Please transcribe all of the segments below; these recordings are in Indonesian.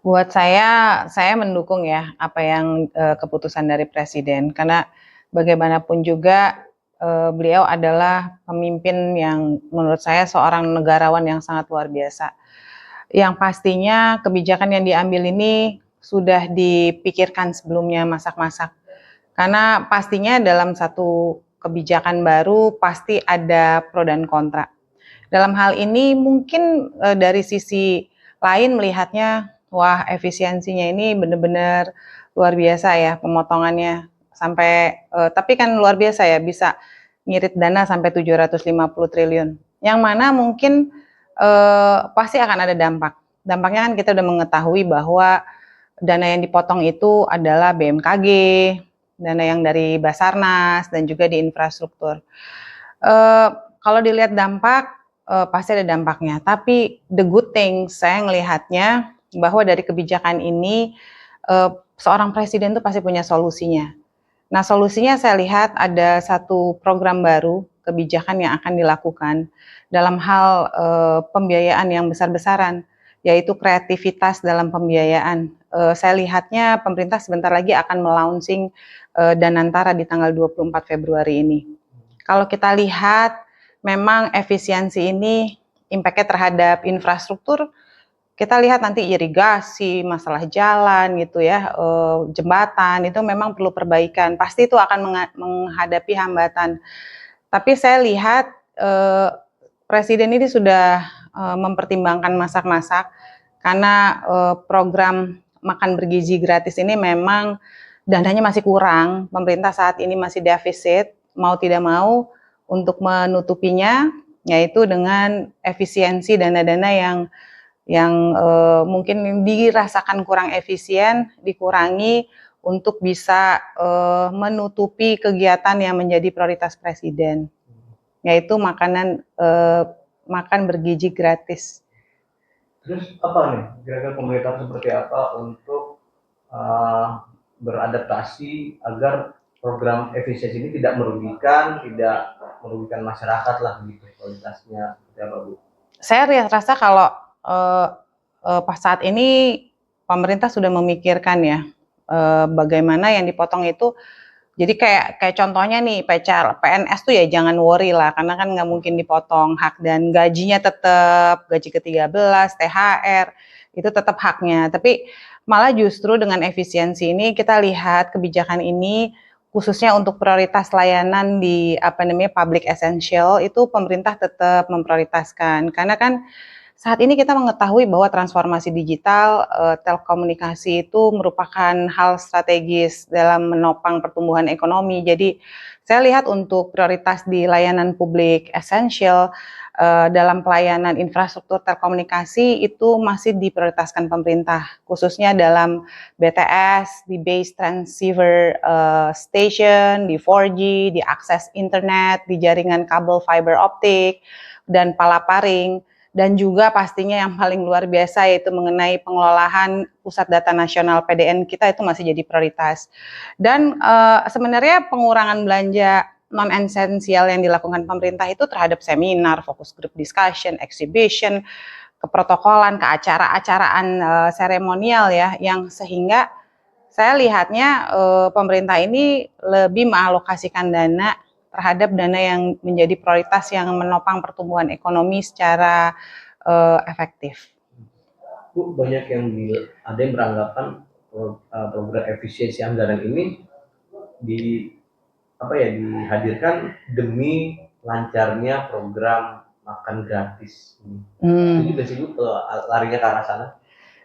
Buat saya mendukung ya apa yang, keputusan dari presiden karena bagaimanapun juga, beliau adalah pemimpin yang menurut saya seorang negarawan yang sangat luar biasa. Yang pastinya kebijakan yang diambil ini sudah dipikirkan sebelumnya masak-masak. Karena pastinya dalam satu kebijakan baru pasti ada pro dan kontra. Dalam hal ini mungkin, dari sisi lain melihatnya, wah efisiensinya ini benar-benar luar biasa ya pemotongannya sampai, tapi kan luar biasa ya bisa ngirit dana sampai 750 triliun. Yang mana mungkin, pasti akan ada dampak. Dampaknya kan kita udah mengetahui bahwa dana yang dipotong itu adalah BMKG, dana yang dari Basarnas, dan juga di infrastruktur. Eee, Kalau dilihat dampak, pasti ada dampaknya, tapi the good thing saya ngelihatnya bahwa dari kebijakan ini, seorang presiden tuh pasti punya solusinya. Nah, solusinya saya lihat ada satu program baru, kebijakan yang akan dilakukan dalam hal, pembiayaan yang besar-besaran, yaitu kreativitas dalam pembiayaan. Saya lihatnya pemerintah sebentar lagi akan me-launching, Danantara di tanggal 24 Februari ini. Kalau kita lihat memang efisiensi ini impact-nya terhadap infrastruktur, kita lihat nanti irigasi, masalah jalan gitu ya, jembatan itu memang perlu perbaikan, pasti itu akan menghadapi hambatan. Tapi saya lihat, presiden ini sudah, mempertimbangkan masak-masak karena, program makan bergizi gratis ini memang dananya masih kurang, pemerintah saat ini masih defisit, mau tidak mau untuk menutupinya, yaitu dengan efisiensi dana-dana yang mungkin dirasakan kurang efisien, dikurangi untuk bisa, menutupi kegiatan yang menjadi prioritas presiden, yaitu makan bergizi gratis. Terus apa nih kira-kira pemerintah seperti apa untuk beradaptasi agar program efisiensi ini tidak merugikan masyarakat lah gitu, kualitasnya seperti apa Bu? Saya rasa kalau, pas saat ini pemerintah sudah memikirkan ya, bagaimana yang dipotong itu jadi kayak contohnya nih PNS tuh ya jangan worry lah karena kan nggak mungkin dipotong hak dan gajinya tetap, gaji ke-13, THR, itu tetap haknya. Tapi malah justru dengan efisiensi ini kita lihat kebijakan ini khususnya untuk prioritas layanan di public essential itu pemerintah tetap memprioritaskan karena kan saat ini kita mengetahui bahwa transformasi digital, telekomunikasi itu merupakan hal strategis dalam menopang pertumbuhan ekonomi. Jadi saya lihat untuk prioritas di layanan publik esensial, dalam pelayanan infrastruktur telekomunikasi itu masih diprioritaskan pemerintah, khususnya dalam BTS, di base transceiver station, di 4G, di akses internet, di jaringan kabel fiber optik, dan palaparing. Dan juga pastinya yang paling luar biasa yaitu mengenai pengelolaan pusat data nasional PDN kita itu masih jadi prioritas. Dan sebenarnya pengurangan belanja non esensial yang dilakukan pemerintah itu terhadap seminar, focus group discussion, exhibition, keprotokolan, keacara-acaraan seremonial ya, yang sehingga saya lihatnya pemerintah ini lebih mengalokasikan dana terhadap dana yang menjadi prioritas yang menopang pertumbuhan ekonomi secara efektif. Bu, banyak yang ada yang beranggapan program efisiensi anggaran ini di dihadirkan demi lancarnya program makan gratis. Setuju nggak sih Bu larinya ke arah sana?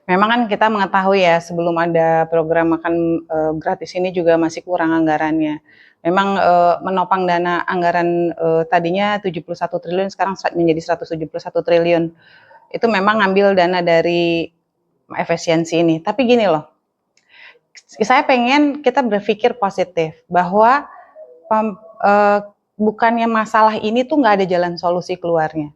Memang kan kita mengetahui ya sebelum ada program makan gratis ini juga masih kurang anggarannya. Memang menopang dana anggaran tadinya 71 triliun sekarang menjadi 171 triliun. Itu memang ngambil dana dari efisiensi ini. Tapi gini loh, saya pengen kita berpikir positif bahwa bukannya masalah ini tuh nggak ada jalan solusi keluarnya.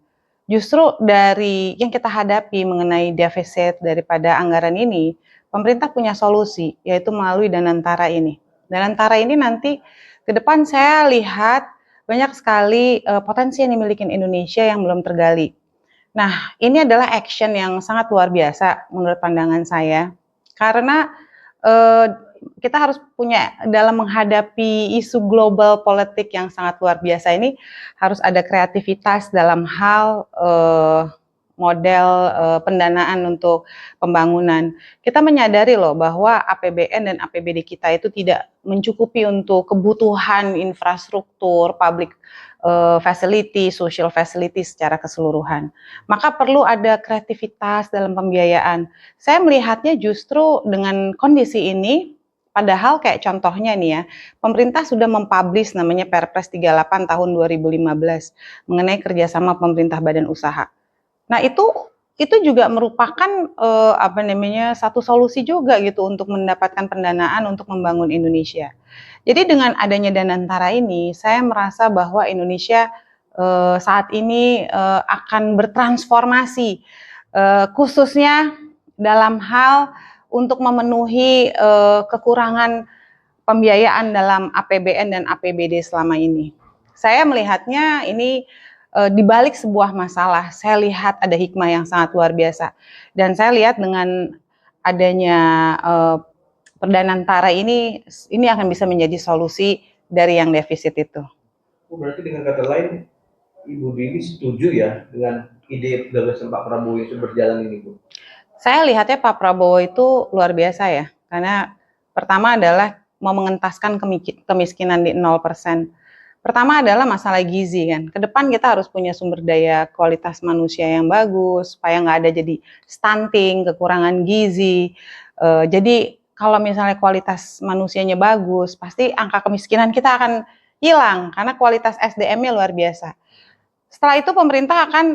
Justru dari yang kita hadapi mengenai defisit daripada anggaran ini, pemerintah punya solusi, yaitu melalui Danantara ini. Danantara ini nanti ke depan saya lihat banyak sekali potensi yang dimiliki Indonesia yang belum tergali. Nah, ini adalah action yang sangat luar biasa menurut pandangan saya, karena eh, kita harus punya dalam menghadapi isu global politik yang sangat luar biasa ini harus ada kreativitas dalam hal model pendanaan untuk pembangunan. Kita menyadari loh bahwa APBN dan APBD kita itu tidak mencukupi untuk kebutuhan infrastruktur, public facility, social facility secara keseluruhan. Maka perlu ada kreativitas dalam pembiayaan. Saya melihatnya justru dengan kondisi ini, padahal kayak contohnya nih ya, pemerintah sudah mempublish namanya Perpres 38 tahun 2015 mengenai kerjasama pemerintah badan usaha. Nah, itu juga merupakan apa namanya, satu solusi juga gitu untuk mendapatkan pendanaan untuk membangun Indonesia. Jadi dengan adanya Danantara ini, saya merasa bahwa Indonesia saat ini akan bertransformasi, khususnya dalam hal untuk memenuhi kekurangan pembiayaan dalam APBN dan APBD selama ini. Saya melihatnya ini di balik sebuah masalah, saya lihat ada hikmah yang sangat luar biasa. Dan saya lihat dengan adanya Perdanantara ini akan bisa menjadi solusi dari yang defisit itu. Berarti dengan kata lain, Ibu Dini setuju ya dengan ide gagasan Pak Prabowo yang berjalan ini, Bu? Saya lihatnya Pak Prabowo itu luar biasa ya, karena pertama adalah mau mengentaskan kemiskinan di 0%. Pertama adalah masalah gizi kan. Ke depan kita harus punya sumber daya kualitas manusia yang bagus, supaya nggak ada jadi stunting, kekurangan gizi. Jadi kalau misalnya kualitas manusianya bagus, pasti angka kemiskinan kita akan hilang, karena kualitas SDM-nya luar biasa. Setelah itu pemerintah akan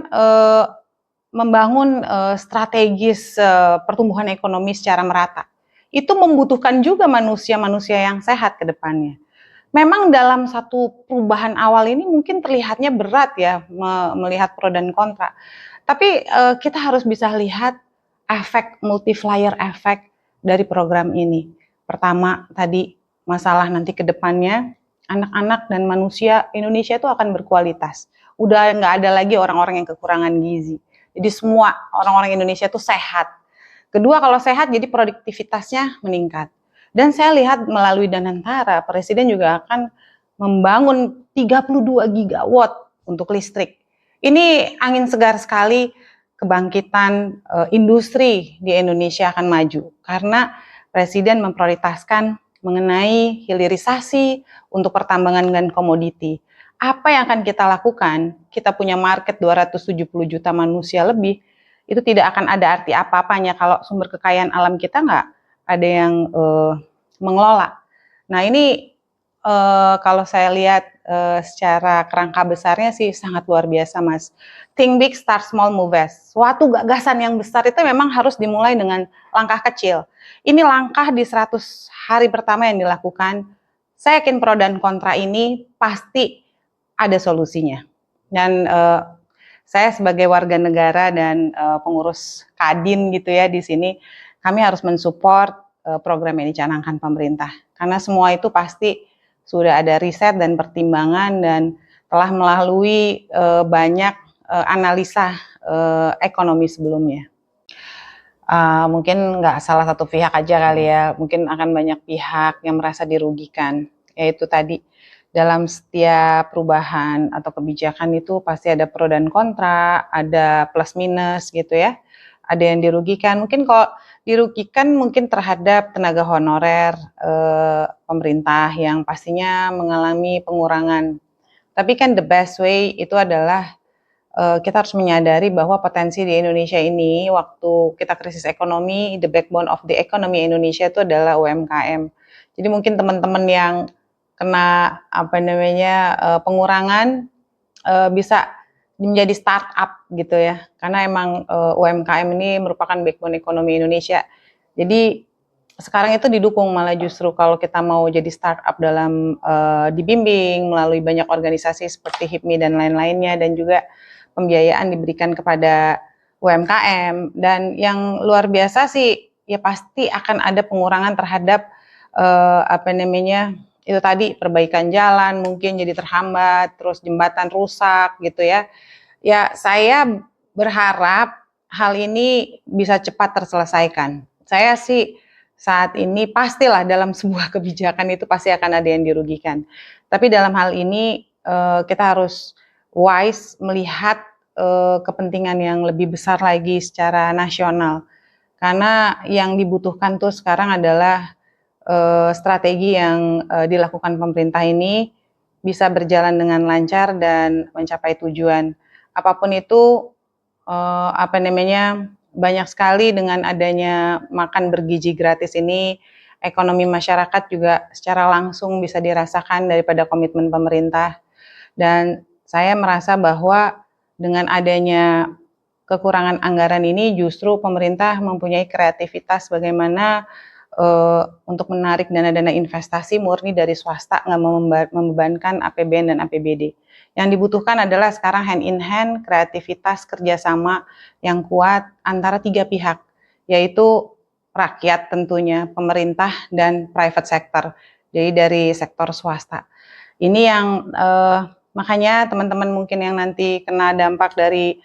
membangun strategis pertumbuhan ekonomi secara merata. Itu membutuhkan juga manusia-manusia yang sehat ke depannya. Memang dalam satu perubahan awal ini mungkin terlihatnya berat ya melihat pro dan kontra. Tapi kita harus bisa lihat efek multiplier efek dari program ini. Pertama tadi masalah nanti ke depannya anak-anak dan manusia Indonesia itu akan berkualitas. Udah nggak ada lagi orang-orang yang kekurangan gizi. Jadi semua orang-orang Indonesia itu sehat. Kedua, kalau sehat jadi produktivitasnya meningkat. Dan saya lihat melalui Danantara, Presiden juga akan membangun 32 gigawatt untuk listrik. Ini angin segar sekali, kebangkitan industri di Indonesia akan maju. Karena Presiden memprioritaskan mengenai hilirisasi untuk pertambangan dan komoditi. Apa yang akan kita lakukan? Kita punya market 270 juta manusia lebih, itu tidak akan ada arti apa-apanya kalau sumber kekayaan alam kita nggak ada yang mengelola. Nah ini kalau saya lihat secara kerangka besarnya sih sangat luar biasa, Mas. Think big, start small, move fast. Suatu gagasan yang besar itu memang harus dimulai dengan langkah kecil. Ini langkah di 100 hari pertama yang dilakukan. Saya yakin pro dan kontra ini pasti ada solusinya. Dan saya sebagai warga negara dan pengurus Kadin gitu ya di sini, kami harus mensupport program yang dicanangkan pemerintah. Karena semua itu pasti sudah ada riset dan pertimbangan dan telah melalui banyak analisa ekonomi sebelumnya. Mungkin nggak salah satu pihak aja kali ya, mungkin akan banyak pihak yang merasa dirugikan. Yaitu tadi, dalam setiap perubahan atau kebijakan itu pasti ada pro dan kontra, ada plus minus gitu ya. Ada yang dirugikan, mungkin kalau dirugikan mungkin terhadap tenaga honorer pemerintah yang pastinya mengalami pengurangan. Tapi kan the best way itu adalah kita harus menyadari bahwa potensi di Indonesia ini, waktu kita krisis ekonomi, the backbone of the economy Indonesia itu adalah UMKM. Jadi mungkin teman-teman yang kena apa namanya pengurangan bisa menjadi startup gitu ya, karena emang UMKM ini merupakan backbone ekonomi Indonesia. Jadi sekarang itu didukung, malah justru kalau kita mau jadi startup dalam dibimbing melalui banyak organisasi seperti HIPMI dan lain-lainnya, dan juga pembiayaan diberikan kepada UMKM. Dan yang luar biasa sih ya pasti akan ada pengurangan terhadap apa namanya itu tadi, perbaikan jalan mungkin jadi terhambat, terus jembatan rusak gitu ya. Ya saya berharap hal ini bisa cepat terselesaikan. Saya sih saat ini pastilah dalam sebuah kebijakan itu pasti akan ada yang dirugikan. Tapi dalam hal ini kita harus wise melihat kepentingan yang lebih besar lagi secara nasional. Karena yang dibutuhkan tuh sekarang adalah strategi yang dilakukan pemerintah ini bisa berjalan dengan lancar dan mencapai tujuan. Apapun itu, apa namanya, banyak sekali dengan adanya makan bergizi gratis ini, ekonomi masyarakat juga secara langsung bisa dirasakan daripada komitmen pemerintah. Dan saya merasa bahwa dengan adanya kekurangan anggaran ini justru pemerintah mempunyai kreativitas bagaimana untuk menarik dana-dana investasi murni dari swasta, nggak membebankan APBN dan APBD. Yang dibutuhkan adalah sekarang hand in hand, kreativitas, kerjasama yang kuat antara 3 pihak, yaitu rakyat tentunya, pemerintah, dan private sector, jadi dari sektor swasta. Ini yang makanya teman-teman mungkin yang nanti kena dampak dari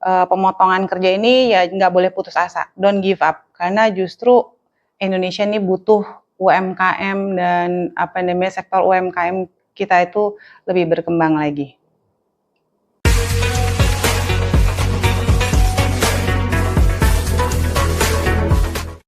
pemotongan kerja ini ya nggak boleh putus asa, don't give up, karena justru Indonesia ini butuh UMKM dan apa namanya sektor UMKM kita itu lebih berkembang lagi.